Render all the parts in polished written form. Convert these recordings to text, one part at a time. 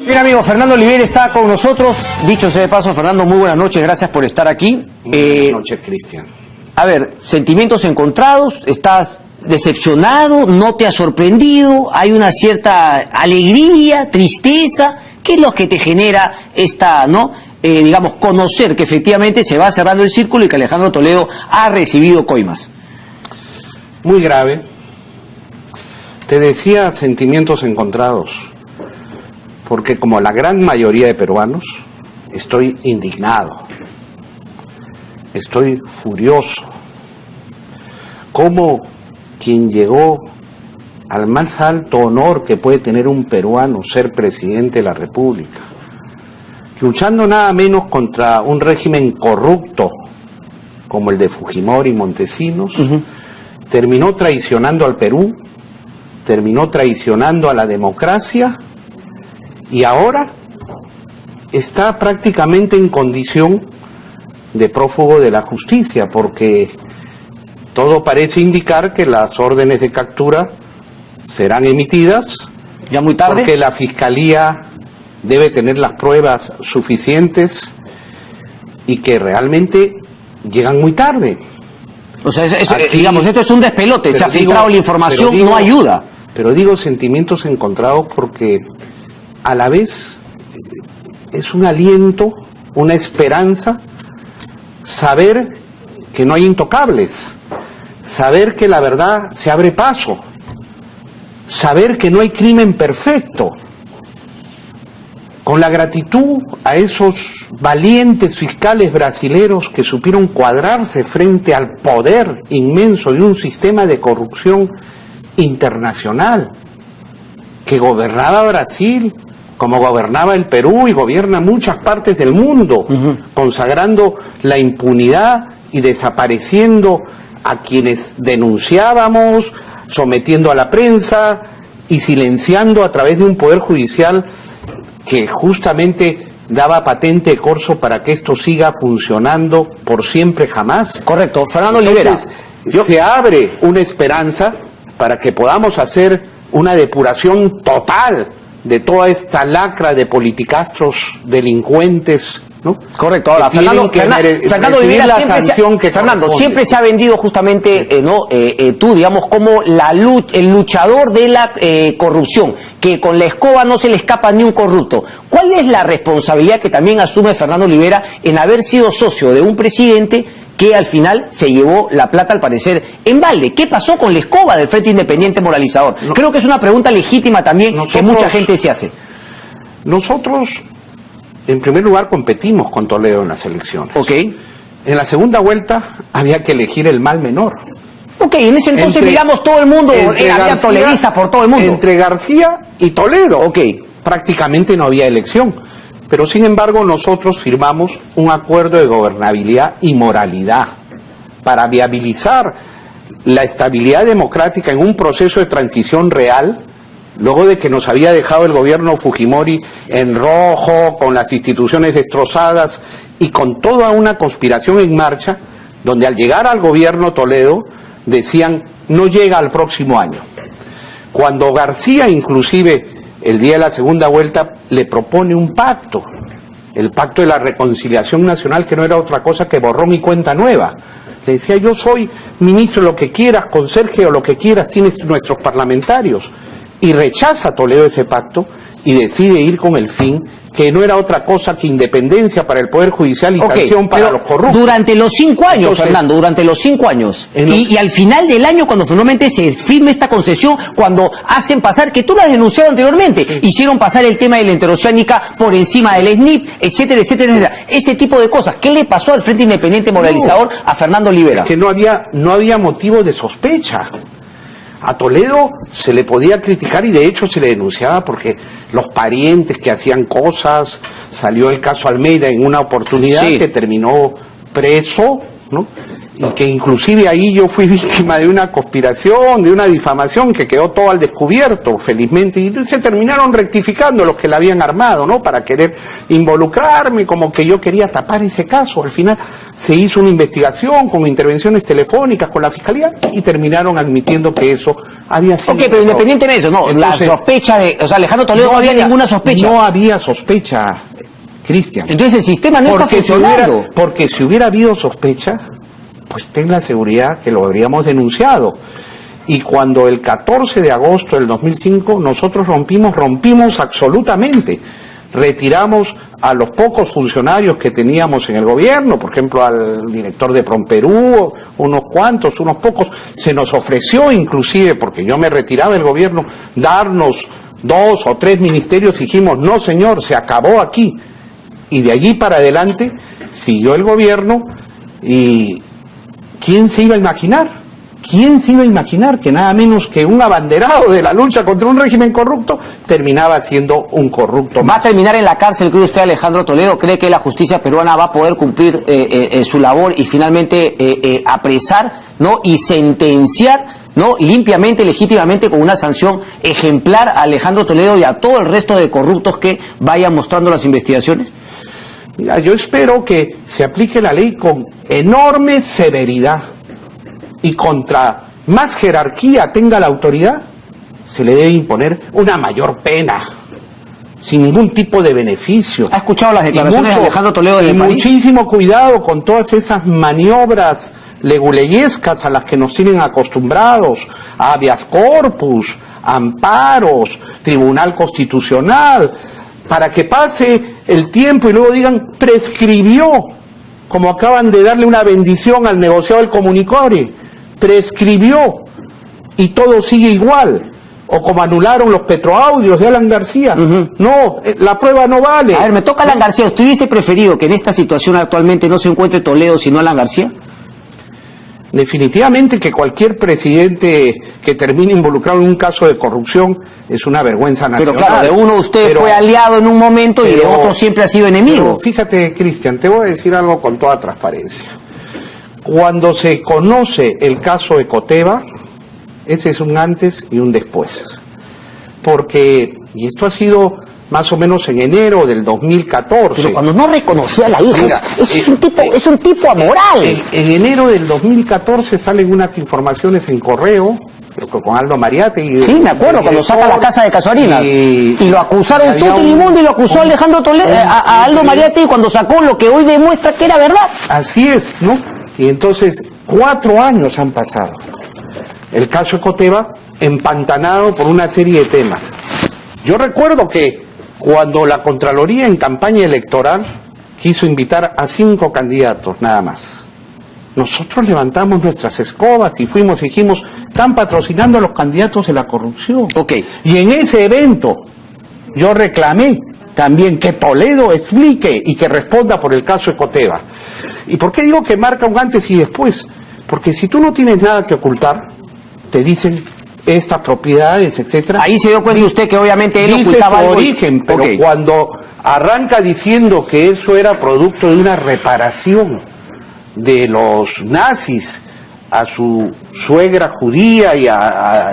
Bien, amigo, Fernando Olivera está con nosotros. Dicho sea de paso, Fernando, muy buenas noches, gracias por estar aquí. Buenas noches, Cristian. A ver, sentimientos encontrados, ¿estás decepcionado? ¿No te ha sorprendido? ¿Hay una cierta alegría, tristeza? ¿Qué es lo que te genera esta, digamos, conocer que efectivamente se va cerrando el círculo y que Alejandro Toledo ha recibido coimas? Muy grave. Te decía sentimientos encontrados, porque como la gran mayoría de peruanos, estoy indignado, estoy furioso. Como quien llegó al más alto honor que puede tener un peruano, ser presidente de la República, luchando nada menos contra un régimen corrupto como el de Fujimori y Montesinos, terminó traicionando al Perú, terminó traicionando a la democracia y ahora está prácticamente en condición de prófugo de la justicia, porque todo parece indicar que las órdenes de captura serán emitidas ya muy tarde, porque la Fiscalía debe tener las pruebas suficientes y que realmente llegan muy tarde. O sea, Aquí, digamos, esto es un despelote, se ha filtrado la información, no ayuda. Pero digo sentimientos encontrados porque a la vez es un aliento, una esperanza, saber que no hay intocables, saber que la verdad se abre paso, saber que no hay crimen perfecto. Con la gratitud a esos valientes fiscales brasileros que supieron cuadrarse frente al poder inmenso de un sistema de corrupción internacional que gobernaba Brasil como gobernaba el Perú y gobierna muchas partes del mundo, consagrando la impunidad y desapareciendo a quienes denunciábamos, sometiendo a la prensa y silenciando a través de un poder judicial que justamente daba patente de corso para que esto siga funcionando por siempre jamás. Correcto, Fernando Olivera. Se abre una esperanza para que podamos hacer una depuración total de toda esta lacra de politicastros delincuentes, ¿no? Correcto. Ahora, Fernando Olivera siempre se ha vendido justamente, tú, digamos, como el luchador de la corrupción, que con la escoba no se le escapa ni un corrupto. ¿Cuál es la responsabilidad que también asume Fernando Olivera en haber sido socio de un presidente que al final se llevó la plata, al parecer, en balde? ¿Qué pasó con la escoba del Frente Independiente Moralizador? Creo que es una pregunta legítima también que mucha gente se hace. Nosotros, en primer lugar, competimos con Toledo en las elecciones. Ok. En la segunda vuelta había que elegir el mal menor. Ok, en ese entonces, digamos, todo el mundo, había toledistas por todo el mundo. Entre García y Toledo. Ok. Prácticamente no había elección. Pero sin embargo nosotros firmamos un acuerdo de gobernabilidad y moralidad para viabilizar la estabilidad democrática en un proceso de transición real, luego de que nos había dejado el gobierno Fujimori en rojo, con las instituciones destrozadas y con toda una conspiración en marcha, donde al llegar al gobierno Toledo decían no llega al próximo año. Cuando García inclusive el día de la segunda vuelta le propone un pacto, el pacto de la reconciliación nacional, que no era otra cosa que borrón y cuenta nueva. Le decía, yo soy ministro, lo que quieras, conserje o lo que quieras, tienes nuestros parlamentarios. Y rechaza Toledo ese pacto y decide ir con el fin, que no era otra cosa que independencia para el Poder Judicial y sanción para los corruptos. Durante los 5 años, entonces, Fernando, durante los 5 años, y al final del año, cuando finalmente se firme esta concesión, cuando hacen pasar, que tú lo has denunciado anteriormente, hicieron pasar el tema de la interoceánica por encima del SNIP, etcétera, etcétera, etcétera. Ese tipo de cosas. ¿Qué le pasó al Frente Independiente Moralizador a Fernando Olivera? Es que no había motivo de sospecha. A Toledo se le podía criticar y de hecho se le denunciaba porque los parientes que hacían cosas, salió el caso Almeida en una oportunidad que terminó preso, ¿no? y que inclusive ahí yo fui víctima de una conspiración, de una difamación que quedó todo al descubierto, felizmente, y se terminaron rectificando los que la habían armado, ¿no? Para querer involucrarme, como que yo quería tapar ese caso. Al final se hizo una investigación con intervenciones telefónicas con la Fiscalía y terminaron admitiendo que eso había sido... Ok, pero independientemente de eso, no, entonces, la sospecha de... O sea, Alejandro Toledo no había ninguna sospecha. No había sospecha, Cristian. Entonces el sistema no está funcionando. Porque si hubiera habido sospecha, pues ten la seguridad que lo habríamos denunciado. Y cuando el 14 de agosto del 2005 nosotros rompimos absolutamente. Retiramos a los pocos funcionarios que teníamos en el gobierno, por ejemplo al director de Promperú, unos pocos. Se nos ofreció inclusive, porque yo me retiraba del gobierno, darnos 2 o 3 ministerios. Dijimos, no señor, se acabó aquí. Y de allí para adelante siguió el gobierno y... ¿quién se iba a imaginar? ¿Quién se iba a imaginar que nada menos que un abanderado de la lucha contra un régimen corrupto terminaba siendo un corrupto más? ¿Va a terminar en la cárcel, cree usted, Alejandro Toledo? ¿Cree que la justicia peruana va a poder cumplir su labor y finalmente apresar, ¿no? Y sentenciar, ¿no? Limpiamente, legítimamente, con una sanción ejemplar a Alejandro Toledo y a todo el resto de corruptos que vayan mostrando las investigaciones? Mira, yo espero que se aplique la ley con enorme severidad y contra más jerarquía tenga la autoridad, se le debe imponer una mayor pena, sin ningún tipo de beneficio. ¿Ha escuchado las declaraciones de Alejandro Toledo de París? Muchísimo cuidado con todas esas maniobras leguleyescas a las que nos tienen acostumbrados, habeas corpus, amparos, Tribunal Constitucional, para que pase el tiempo y luego digan, prescribió, como acaban de darle una bendición al negociado del Comunicore, prescribió, y todo sigue igual, o como anularon los petroaudios de Alan García. No, la prueba no vale. A ver, me toca Alan García. ¿Usted hubiese preferido que en esta situación actualmente no se encuentre Toledo sino Alan García? Definitivamente que cualquier presidente que termine involucrado en un caso de corrupción es una vergüenza nacional. Pero claro, de uno usted fue aliado en un momento y de otro siempre ha sido enemigo. Fíjate, Cristian, te voy a decir algo con toda transparencia. Cuando se conoce el caso Ecoteva, ese es un antes y un después. Porque, y esto ha sido más o menos en enero del 2014. Pero cuando no reconocía a la hija, mira, es un tipo amoral. En enero del 2014 salen unas informaciones en correo, creo que con Aldo Mariate. Sí, me acuerdo, cuando saca la casa de Casuarinas. Y lo acusaron todo el mundo y lo acusó Alejandro Toledo, a Aldo Mariate, y cuando sacó lo que hoy demuestra que era verdad. Así es, ¿no? Y entonces, 4 años han pasado. El caso Ecoteva empantanado por una serie de temas. Yo recuerdo que cuando la Contraloría en campaña electoral quiso invitar a 5 candidatos nada más, nosotros levantamos nuestras escobas y fuimos y dijimos, están patrocinando a los candidatos de la corrupción. Okay. Y en ese evento yo reclamé también que Toledo explique y que responda por el caso Ecoteva. ¿Y por qué digo que marca un antes y después? Porque si tú no tienes nada que ocultar, te dicen estas propiedades, etcétera. Ahí se dio cuenta usted que obviamente él ocultaba su origen, pero cuando arranca diciendo que eso era producto de una reparación de los nazis a su suegra judía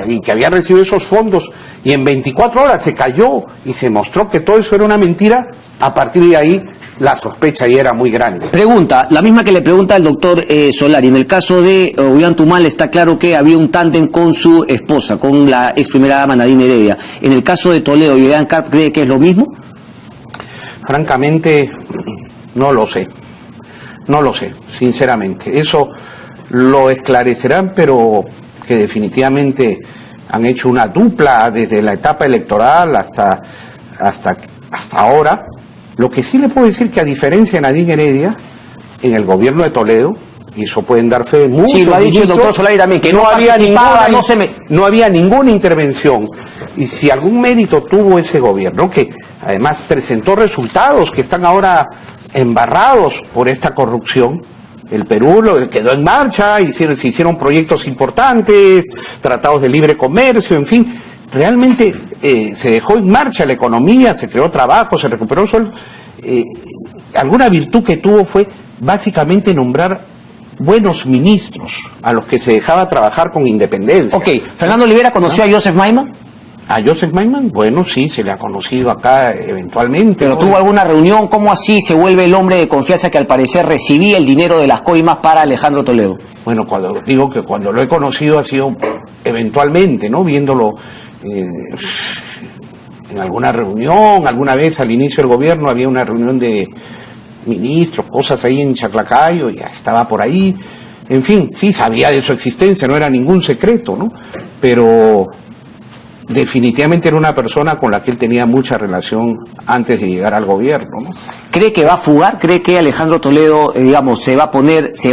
y que había recibido esos fondos, y en 24 horas se cayó y se mostró que todo eso era una mentira, a partir de ahí la sospecha ya era muy grande. Pregunta, la misma que le pregunta el doctor Solari. En el caso de Ollanta está claro que había un tándem con su esposa, con la ex primera dama Nadine Heredia. En el caso de Toledo y Ollanta Carp, ¿cree que es lo mismo? Francamente, no lo sé. No lo sé, sinceramente. Eso lo esclarecerán, pero que definitivamente han hecho una dupla desde la etapa electoral hasta ahora. Lo que sí le puedo decir que a diferencia de Nadine Heredia, en el gobierno de Toledo, y eso pueden dar fe de muchos, sí, lo ha dicho el doctor Solari también, que no había ninguna intervención. Y si algún mérito tuvo ese gobierno, que además presentó resultados que están ahora embarrados por esta corrupción, el Perú quedó en marcha, se hicieron proyectos importantes, tratados de libre comercio, en fin, realmente se dejó en marcha la economía, se creó trabajo, se recuperó sueldo. Alguna virtud que tuvo fue básicamente nombrar buenos ministros, a los que se dejaba trabajar con independencia. Ok, ¿Fernando Olivera conoció a Joseph Maiman? ¿A Joseph Maiman? Bueno, sí, se le ha conocido acá eventualmente. ¿Pero tuvo alguna reunión? ¿Cómo así se vuelve el hombre de confianza que al parecer recibía el dinero de las coimas para Alejandro Toledo? Bueno, cuando digo que cuando lo he conocido ha sido eventualmente, ¿no? Viéndolo en alguna reunión, alguna vez al inicio del gobierno había una reunión de ministros, cosas ahí en Chaclacayo, ya estaba por ahí. En fin, sí, sabía de su existencia, no era ningún secreto, ¿no? Pero definitivamente era una persona con la que él tenía mucha relación antes de llegar al gobierno, ¿no? ¿Cree que va a fugar? ¿Cree que Alejandro Toledo, digamos, se va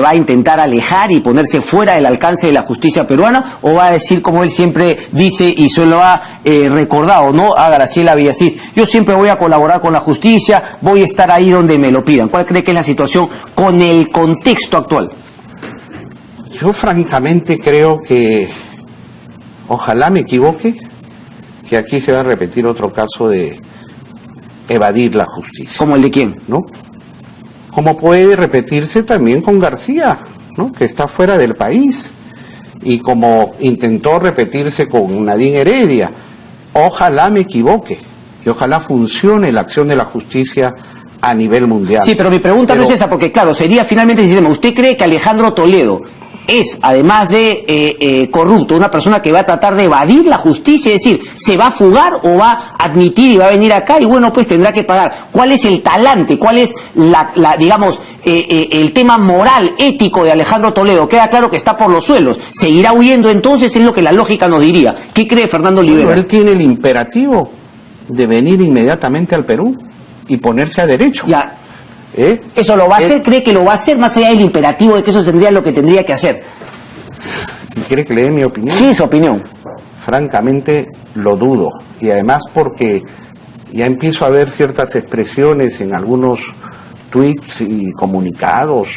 a intentar alejar y ponerse fuera del alcance de la justicia peruana? ¿O va a decir, como él siempre dice y se lo ha recordado, ¿no?, a Graciela Villasís: yo siempre voy a colaborar con la justicia, voy a estar ahí donde me lo pidan? ¿Cuál cree que es la situación con el contexto actual? Yo francamente creo que, ojalá me equivoque, que aquí se va a repetir otro caso de evadir la justicia. ¿Como el de quién? ¿No? Como puede repetirse también con García, ¿no?, que está fuera del país, y como intentó repetirse con Nadine Heredia. Ojalá me equivoque y ojalá funcione la acción de la justicia a nivel mundial. Sí, pero mi pregunta no es esa, porque claro, sería finalmente si decimos, ¿usted cree que Alejandro Toledo es, además de corrupto, una persona que va a tratar de evadir la justicia? Es decir, ¿se va a fugar o va a admitir y va a venir acá y bueno, pues tendrá que pagar? ¿Cuál es el talante? ¿Cuál es digamos, el tema moral, ético de Alejandro Toledo? Queda claro que está por los suelos. ¿Seguirá huyendo entonces? Es lo que la lógica nos diría. ¿Qué cree Fernando Olivera? Bueno, él tiene el imperativo de venir inmediatamente al Perú y ponerse a derecho. Ya. ¿Eso lo va a hacer? ¿Cree que lo va a hacer más allá del imperativo de que eso tendría lo que tendría que hacer? ¿Quiere que le dé mi opinión? Sí, su opinión. Francamente lo dudo, y además porque ya empiezo a ver ciertas expresiones en algunos tweets y comunicados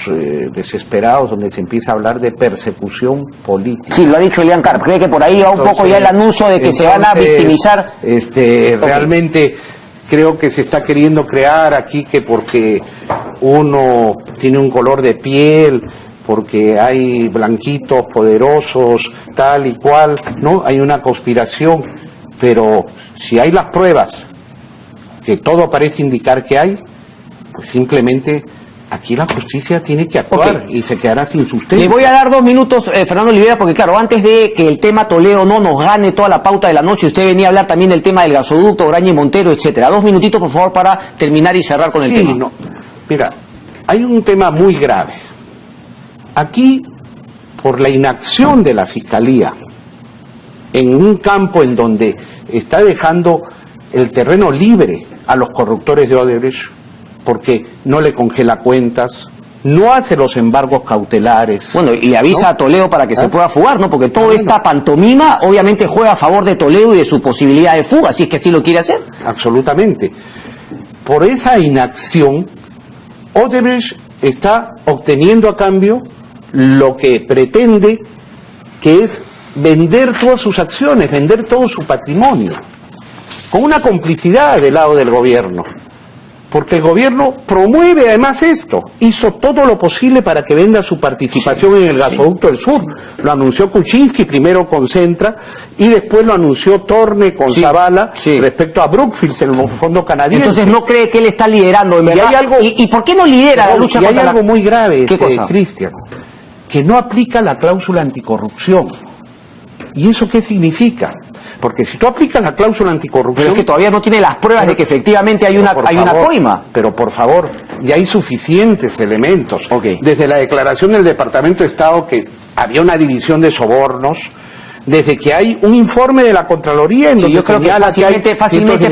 desesperados donde se empieza a hablar de persecución política. Sí, lo ha dicho Elian Carp. ¿Cree que por ahí va un poco ya el anuncio de que se van a victimizar? Realmente creo que se está queriendo crear aquí que porque uno tiene un color de piel, porque hay blanquitos poderosos, tal y cual, ¿no? Hay una conspiración, pero si hay las pruebas, que todo parece indicar que hay, pues simplemente aquí la justicia tiene que actuar y se quedará sin sustento. Le voy a dar 2 minutos, Fernando Olivera, porque claro, antes de que el tema Toledo no nos gane toda la pauta de la noche, usted venía a hablar también del tema del gasoducto, Ograña y Montero, etcétera. 2 minutitos, por favor, para terminar y cerrar con el tema. No. Mira, hay un tema muy grave. Aquí, por la inacción de la Fiscalía, en un campo en donde está dejando el terreno libre a los corruptores de Odebrecht, porque no le congela cuentas, no hace los embargos cautelares. Bueno, y le avisa, ¿no?, a Toledo para que se pueda fugar, ¿no? Porque toda esta pantomima obviamente juega a favor de Toledo y de su posibilidad de fuga, si es que así lo quiere hacer. Absolutamente. Por esa inacción, Odebrecht está obteniendo a cambio lo que pretende, que es vender todas sus acciones, vender todo su patrimonio, con una complicidad del lado del gobierno. Porque el gobierno promueve además esto, hizo todo lo posible para que venda su participación en el gasoducto del sur. Lo anunció Kuczynski primero con Centra y después lo anunció Torne con Zavala respecto a Brookfield, el fondo canadiense. Entonces no cree que él está liderando, en verdad. ¿Y por qué no lidera la lucha contra hay algo muy grave, ¿Qué cosa? Cristian, que no aplica la cláusula anticorrupción. ¿Y eso qué significa? Porque si tú aplicas la cláusula anticorrupción... Pero es que todavía no tiene las pruebas de que efectivamente hay una coima. Pero por favor, ya hay suficientes elementos. Desde la declaración del Departamento de Estado que había una división de sobornos, desde que hay un informe de la Contraloría en donde yo creo que fácilmente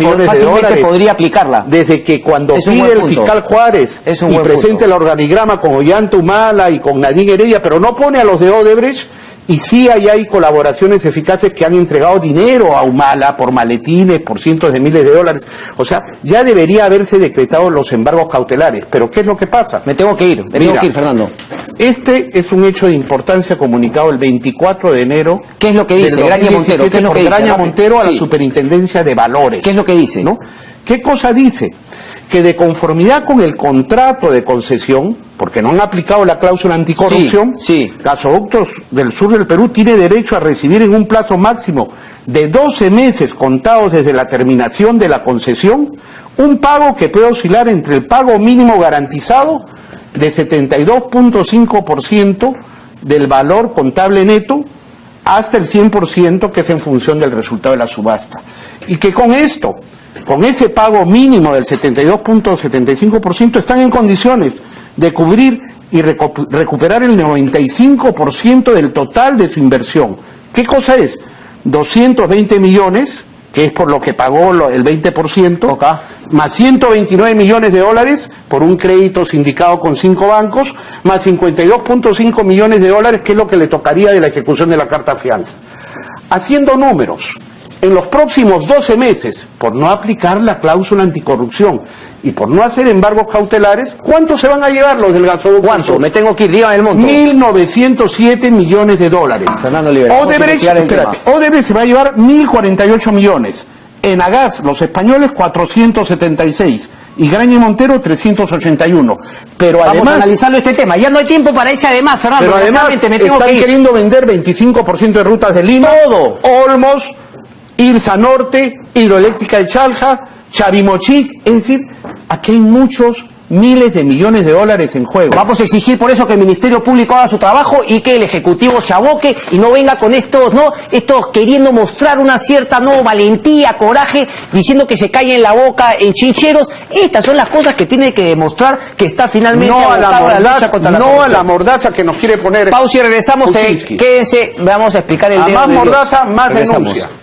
podría aplicarla. Desde que cuando pide el fiscal Juárez y presenta el organigrama con Ollanta Humala y con Nadine Heredia, pero no pone a los de Odebrecht, y sí hay colaboraciones eficaces que han entregado dinero a Humala por maletines, por cientos de miles de dólares. O sea, ya debería haberse decretado los embargos cautelares. Pero ¿qué es lo que pasa? Me tengo que ir, Fernando. Este es un hecho de importancia comunicado el 24 de enero. ¿Qué es lo que dice Ograña Montero? ¿Qué es lo que dice? Ograña Montero a la Superintendencia de Valores. ¿Qué es lo que dice? ¿No? ¿Qué cosa dice? Que de conformidad con el contrato de concesión, porque no han aplicado la cláusula anticorrupción, Gasoductos del Sur del Perú tiene derecho a recibir en un plazo máximo de 12 meses contados desde la terminación de la concesión, un pago que puede oscilar entre el pago mínimo garantizado de 72.5% del valor contable neto hasta el 100% que es en función del resultado de la subasta. Y que con esto, con ese pago mínimo del 72.75%, están en condiciones de cubrir y recuperar el 95% del total de su inversión. ¿Qué cosa es? 220 millones, que es por lo que pagó el 20%, más 129 millones de dólares por un crédito sindicado con 5 bancos, más 52.5 millones de dólares, que es lo que le tocaría de la ejecución de la carta fianza. Haciendo números, en los próximos 12 meses, por no aplicar la cláusula anticorrupción y por no hacer embargos cautelares, ¿cuánto se van a llevar los del gasoducto? ¿Cuánto? Me tengo que ir, dígame el monto. 1.907 millones de dólares. Fernando Olivera, Odebrecht se va a llevar 1.048 millones. Enagas, los españoles, 476. Y Graña y Montero, 381. Pero vamos además, a analizarlo este tema. Ya no hay tiempo para ese además, Fernando. Pero además me tengo están que ir. queriendo vender 25% de rutas de Lima. Todo. Olmos, Irsa Norte, Hidroeléctrica de Chalja, Chavimochic. Es decir, aquí hay muchos miles de millones de dólares en juego. Vamos a exigir por eso que el Ministerio Público haga su trabajo y que el Ejecutivo se aboque y no venga con estos queriendo mostrar una cierta valentía, coraje, diciendo que se cae en la boca en chincheros. Estas son las cosas que tiene que demostrar que está finalmente abocado a la lucha contra la corrupción. No a la mordaza que nos quiere poner. Pausa y regresamos. Quédense, vamos a explicar el a dedo más de Dios. mordaza, más Regresamos. denuncia.